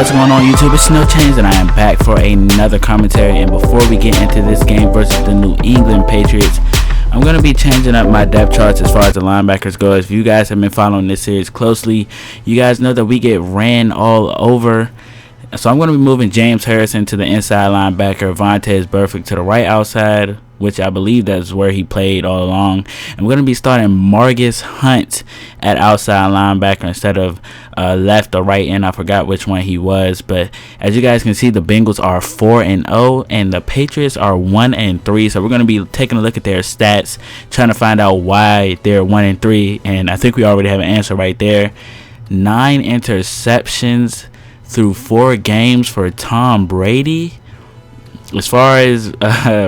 What's going on, YouTube? It's No Change, and I am back for another commentary. And before we get into this game versus the New England Patriots, I'm going to be changing up my depth charts as far as the linebackers go. If you guys have been following this series closely, you guys know that we get ran all over. So I'm going to be moving James Harrison to the inside linebacker, Vontaze Burfict to the right outside, which I believe that's where he played all along. And we're going to be starting Margus Hunt at outside linebacker instead of left or right end. I forgot which one he was. But as you guys can see, the Bengals are 4-0 and the Patriots are 1-3. So we're going to be taking a look at their stats, trying to find out why they're 1-3. And I think we already have an answer right there. 9 interceptions through 4 games for Tom Brady. As far as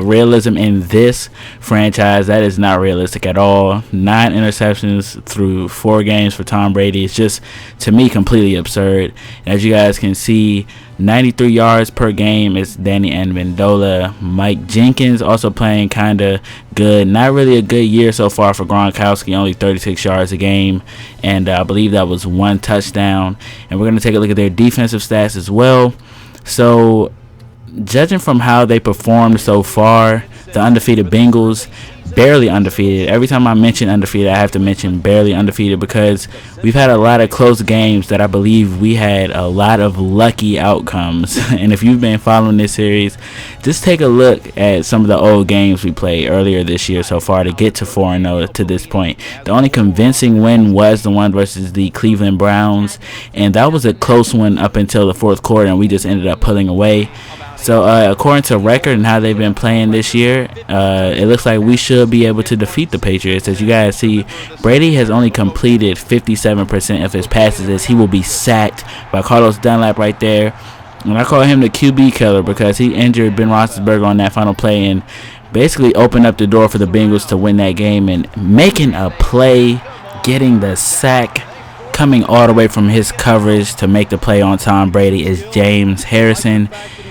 realism in this franchise, that is not realistic at all. 9 interceptions through 4 games for Tom Brady is just, to me, completely absurd. As you guys can see, 93 yards per game is Danny Amendola. Mike Jenkins also playing kind of good. Not really a good year so far for Gronkowski, only 36 yards a game. And I believe that was 1 touchdown. And we're going to take a look at their defensive stats as well. So, judging from how they performed so far, the undefeated Bengals, barely undefeated. Every time I mention undefeated, I have to mention barely undefeated because we've had a lot of close games that I believe we had a lot of lucky outcomes. And if you've been following this series, just take a look at some of the old games we played earlier this year so far to get to 4-0 to this point. The only convincing win was the one versus the Cleveland Browns, and that was a close one up until the fourth quarter, and we just ended up pulling away. So according to record and how they've been playing this year, it looks like we should be able to defeat the Patriots. As you guys see, Brady has only completed 57% of his passes as he will be sacked by Carlos Dunlap right there. And I call him the QB killer because he injured Ben Roethlisberger on that final play and basically opened up the door for the Bengals to win that game. And making a play, getting the sack, coming all the way from his coverage to make the play on Tom Brady is James Harrison,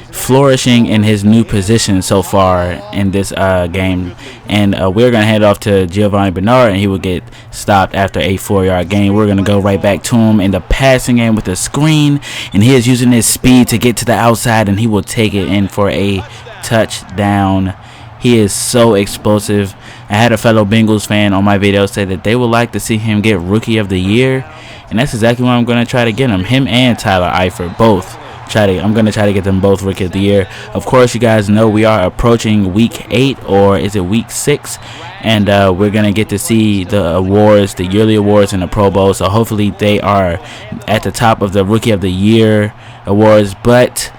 flourishing in his new position so far in this game. And we're going to head off to Giovanni Bernard, and he will get stopped after a 4-yard gain. We're going to go right back to him in the passing game with the screen, and he is using his speed to get to the outside, and he will take it in for a touchdown. He is so explosive. I had a fellow Bengals fan on my video say that they would like to see him get Rookie of the Year, and that's exactly what I'm going to try to get him. Him and Tyler Eifert both. I'm going to try to get them both Rookie of the Year. Of course, you guys know we are approaching week 8, or is it week 6? And we're going to get to see the awards, the yearly awards in the Pro Bowl. So hopefully they are at the top of the Rookie of the Year awards. But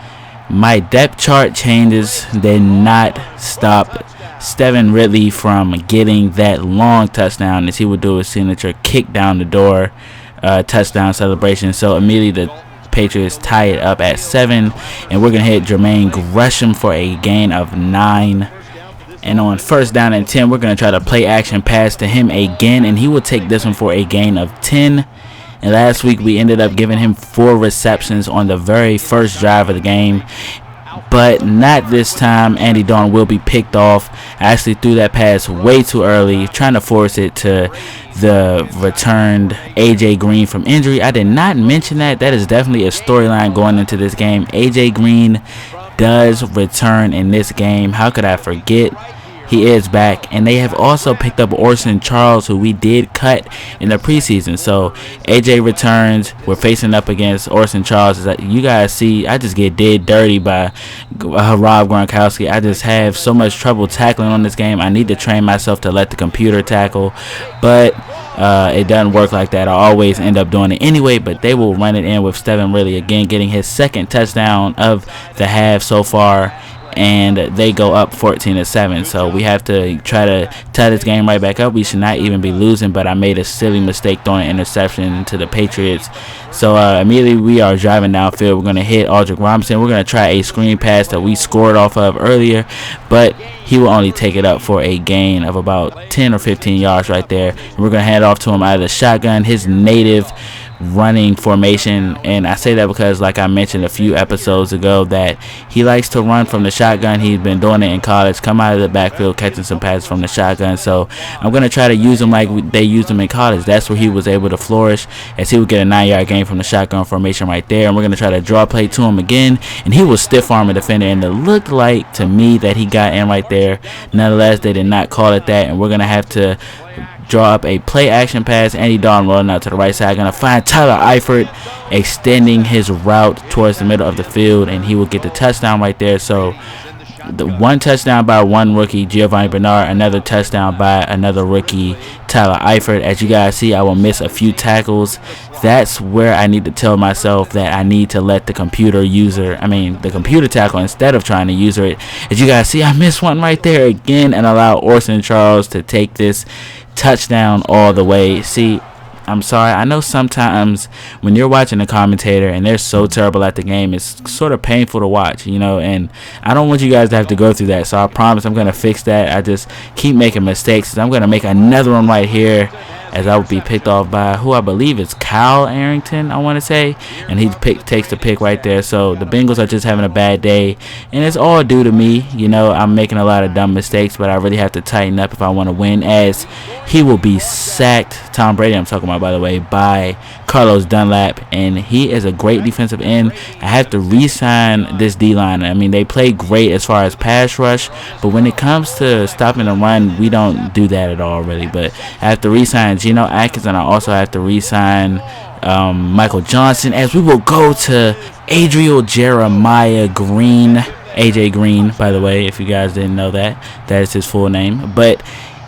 my depth chart changes did not stop Stevan Ridley from getting that long touchdown as he would do his signature kick down the door touchdown celebration. So immediately the Patriots tie it up at 7, and we're gonna hit Jermaine Gresham for a gain of 9. And on 1st down and 10, we're gonna try to play action pass to him again, and he will take this one for a gain of 10. And last week we ended up giving him 4 receptions on the very first drive of the game, but not this time. Andy Dalton will be picked off. I actually threw that pass way too early, trying to force it to the returned AJ Green from injury. I did not mention that. That is definitely a storyline going into this game. AJ Green does return in this game. How could I forget? He is back, and they have also picked up Orson Charles, who we did cut in the preseason. So AJ returns. We're facing up against Orson Charles. As you guys see, I just get dead dirty by Rob Gronkowski. I just have so much trouble tackling on this game. I need to train myself to let the computer tackle, but it doesn't work like that. I always end up doing it anyway, but they will run it in with Stevan Ridley again, getting his 2nd touchdown of the half so far. And they go up 14-7. So we have to try to tie this game right back up. We should not even be losing, but I made a silly mistake throwing an interception to the Patriots. So immediately we are driving downfield. We're going to hit Aldrick Robinson. We're going to try a screen pass that we scored off of earlier, but he will only take it up for a gain of about 10 or 15 yards right there. And we're going to hand it off to him out of the shotgun. His native running formation, and I say that because, like I mentioned a few episodes ago, that he likes to run from the shotgun. He's been doing it in college, come out of the backfield catching some passes from the shotgun. So I'm going to try to use him like they used him in college. That's where he was able to flourish, as he would get a 9-yard gain from the shotgun formation right there. And we're going to try to draw play to him again, and he will stiff arm a defender, and it looked like to me that he got in right there. Nonetheless, they did not call it that, and we're going to have to draw up a play action pass. Andy Dalton rolling out to the right side, gonna find Tyler Eifert extending his route towards the middle of the field, and he will get the touchdown right there. So the one touchdown by one rookie, Giovanni Bernard, another touchdown by another rookie, Tyler Eifert. As you guys see, I will miss a few tackles. That's where I need to tell myself that I need to let the computer tackle instead of trying to user it. As you guys see, I missed one right there again and allow Orson Charles to take this touchdown all the way. See, I'm sorry, I know sometimes when you're watching a commentator and they're so terrible at the game, it's sort of painful to watch, and I don't want you guys to have to go through that. So I promise I'm going to fix that. I just keep making mistakes. I'm going to make another one right here, as I would be picked off by who I believe is Kyle Arrington, I want to say, and he takes the pick right there. So the Bengals are just having a bad day, and it's all due to me. I'm making a lot of dumb mistakes, but I really have to tighten up if I want to win, as he will be sacked. Tom Brady, I'm talking about, by the way, by Carlos Dunlap, and he is a great defensive end. I have to re-sign this D-line. I mean, they play great as far as pass rush, but when it comes to stopping the run, we don't do that at all, really. But I have to re-sign Geno Atkins, and I also have to re-sign Michael Johnson, as we will go to Adriel Jeremiah Green, AJ Green, by the way, if you guys didn't know that is his full name. But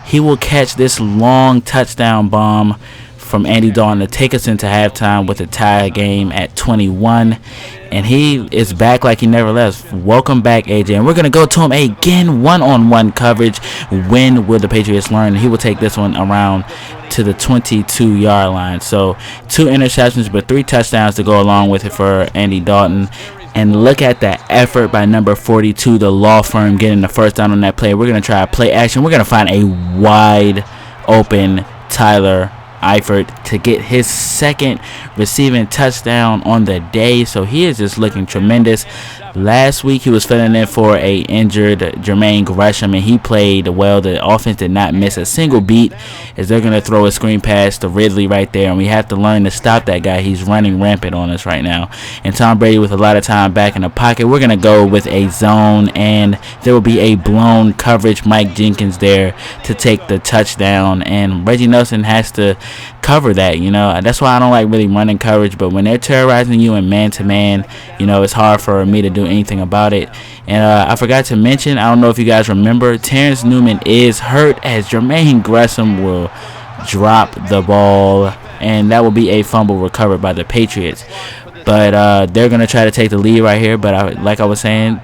he will catch this long touchdown bomb from Andy Dalton to take us into halftime with a tie game at 21. And he is back like he never left. Welcome back, AJ. And we're going to go to him again, one-on-one coverage. When will the Patriots learn? He will take this one around to the 22-yard line. So 2 interceptions, but 3 touchdowns to go along with it for Andy Dalton. And look at that effort by number 42, the law firm, getting the first down on that play. We're going to try a play action. We're going to find a wide open Tyler Eifert to get his second receiving touchdown on the day. So he is just looking tremendous. Last week he was filling in for a injured Jermaine Gresham, and he played well. The offense did not miss a single beat, as they're going to throw a screen pass to Ridley right there, and we have to learn to stop that guy. He's running rampant on us right now. And Tom Brady with a lot of time back in the pocket. We're going to go with a zone, and there will be a blown coverage. Mike Jenkins there to take the touchdown, and Reggie Nelson has to cover that. That's why I don't like really running coverage, but when they're terrorizing you in man-to-man, it's hard for me to do anything about it. And I forgot to mention, I don't know if you guys remember, Terrence Newman is hurt, as Jermaine Gresham will drop the ball, and that will be a fumble recovered by the Patriots. But they're going to try to take the lead right here, but like I was saying,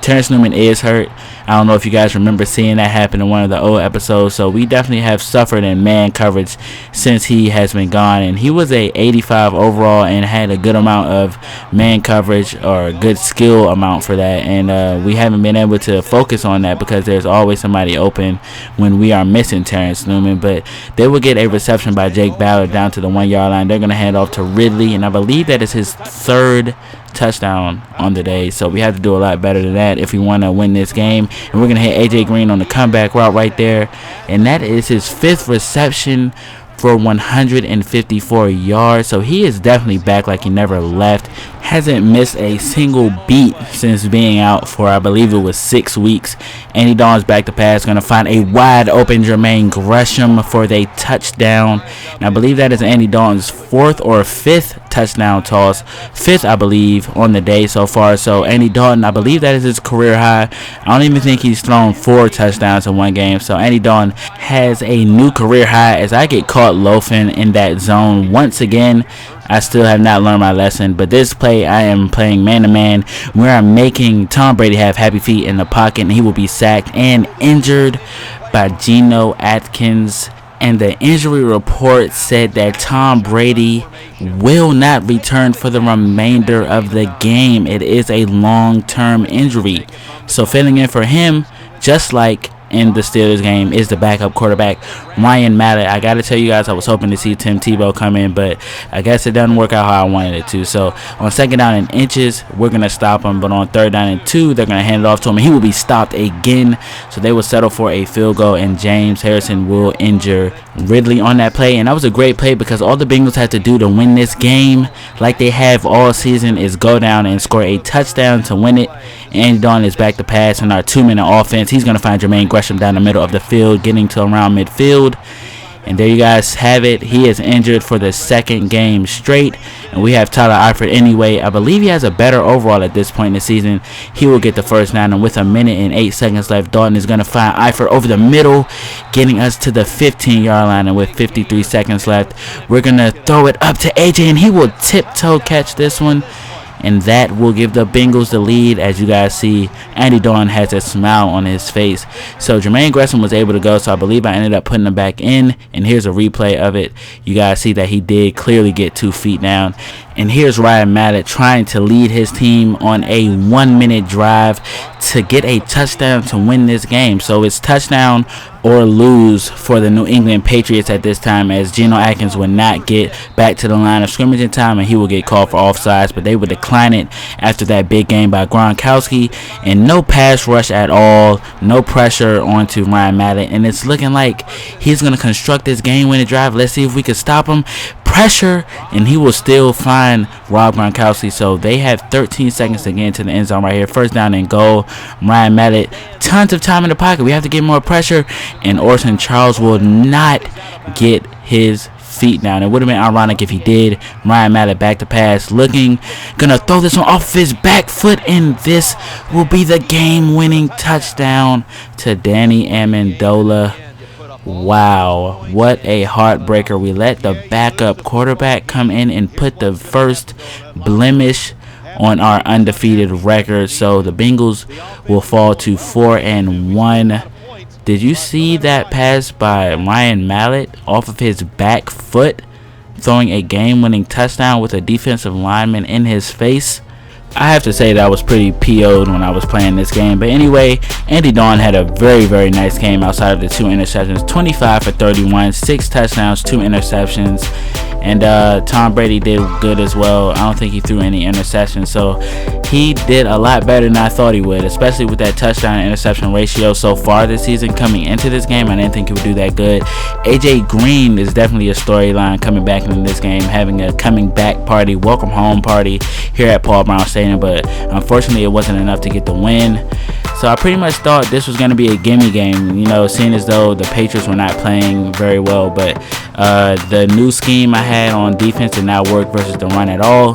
Terrence Newman is hurt. I don't know if you guys remember seeing that happen in one of the old episodes. So we definitely have suffered in man coverage since he has been gone. And he was a 85 overall and had a good amount of man coverage, or a good skill amount for that. And we haven't been able to focus on that because there's always somebody open when we are missing Terrence Newman. But they will get a reception by Jake Ballard down to the 1-yard line. They're going to hand off to Ridley, and I believe that is his 3rd touchdown on the day. So we have to do a lot better than that if we want to win this game. And we're going to hit AJ Green on the comeback route right there, and that is his 5th reception for 154 yards. So he is definitely back like he never left. Hasn't missed a single beat since being out for, I believe it was 6 weeks. Andy Dalton's back to pass, going to find a wide open Jermaine Gresham for the touchdown. And I believe that is Andy Dalton's 4th or 5th touchdown toss. 5th, I believe, on the day so far. So Andy Dalton, I believe that is his career high. I don't even think he's thrown 4 touchdowns in one game. So Andy Dalton has a new career high, as I get caught loafing in that zone once again. I still have not learned my lesson, but this play I am playing man-to-man, where I'm making Tom Brady have happy feet in the pocket, and he will be sacked and injured by Geno Atkins. And the injury report said that Tom Brady will not return for the remainder of the game. It is a long-term injury. So filling in for him, just like in the Steelers game is the backup quarterback, Ryan Mallett. I got to tell you guys, I was hoping to see Tim Tebow come in, but I guess it doesn't work out how I wanted it to. So on 2nd down and inches, we're going to stop him. But on 3rd down and 2, they're going to hand it off to him. He will be stopped again. So they will settle for a field goal, and James Harrison will injure Ridley on that play. And that was a great play because all the Bengals had to do to win this game, like they have all season, is go down and score a touchdown to win it. Andy Dalton is back to pass in our 2-minute offense. He's going to find Jermaine Gresham down the middle of the field, getting to around midfield. And there you guys have it. He is injured for the 2nd game straight. And we have Tyler Eifert anyway. I believe he has a better overall at this point in the season. He will get the first down. And with 1 minute and 8 seconds left, Dalton is going to find Eifert over the middle, getting us to the 15-yard line. And with 53 seconds left, we're going to throw it up to AJ. And he will tiptoe catch this one. And that will give the Bengals the lead. As you guys see, Andy Dalton has a smile on his face. So Jermaine Gresham was able to go, so I believe I ended up putting him back in. And here's a replay of it. You guys see that he did clearly get 2 feet down. And here's Ryan Mallett trying to lead his team on a 1-minute drive to get a touchdown to win this game. So it's touchdown or lose for the New England Patriots at this time, as Geno Atkins would not get back to the line of scrimmage in time, and he will get called for offsides, but they would decline it after that big game by Gronkowski. And no pass rush at all, no pressure onto Ryan Mallett, and it's looking like he's going to construct this game-winning drive. Let's see if we can stop him. Pressure, and he will still find Rob Gronkowski. So they have 13 seconds to get into the end zone right here. 1st down and goal. Ryan Mallett, tons of time in the pocket. We have to get more pressure, and Orson Charles will not get his feet down. It would have been ironic if he did. Ryan Mallett back to pass, looking, gonna throw this one off his back foot, and this will be the game-winning touchdown to Danny Amendola. Wow, what a heartbreaker. We let the backup quarterback come in and put the first blemish on our undefeated record. So the Bengals will fall to 4-1. Did you see that pass by Ryan Mallett off of his back foot, throwing a game-winning touchdown with a defensive lineman in his face? I have to say that I was pretty PO'd when I was playing this game. But anyway, Andy Dalton had a very, very nice game outside of the 2 interceptions. 25 for 31, 6 touchdowns, 2 interceptions. And Tom Brady did good as well. I don't think he threw any interceptions. So he did a lot better than I thought he would, especially with that touchdown and interception ratio so far this season. Coming into this game, I didn't think he would do that good. AJ Green is definitely a storyline coming back into this game, having a coming back party, welcome home party here at Paul Brown Stadium. But unfortunately, it wasn't enough to get the win. So I pretty much thought this was going to be a gimme game, you know, seeing as though the Patriots were not playing very well. But the new scheme I had on defense did not work versus the run at all.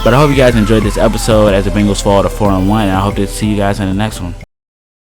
But I hope you guys enjoyed this episode as the Bengals fall to 4-1, and I hope to see you guys in the next one.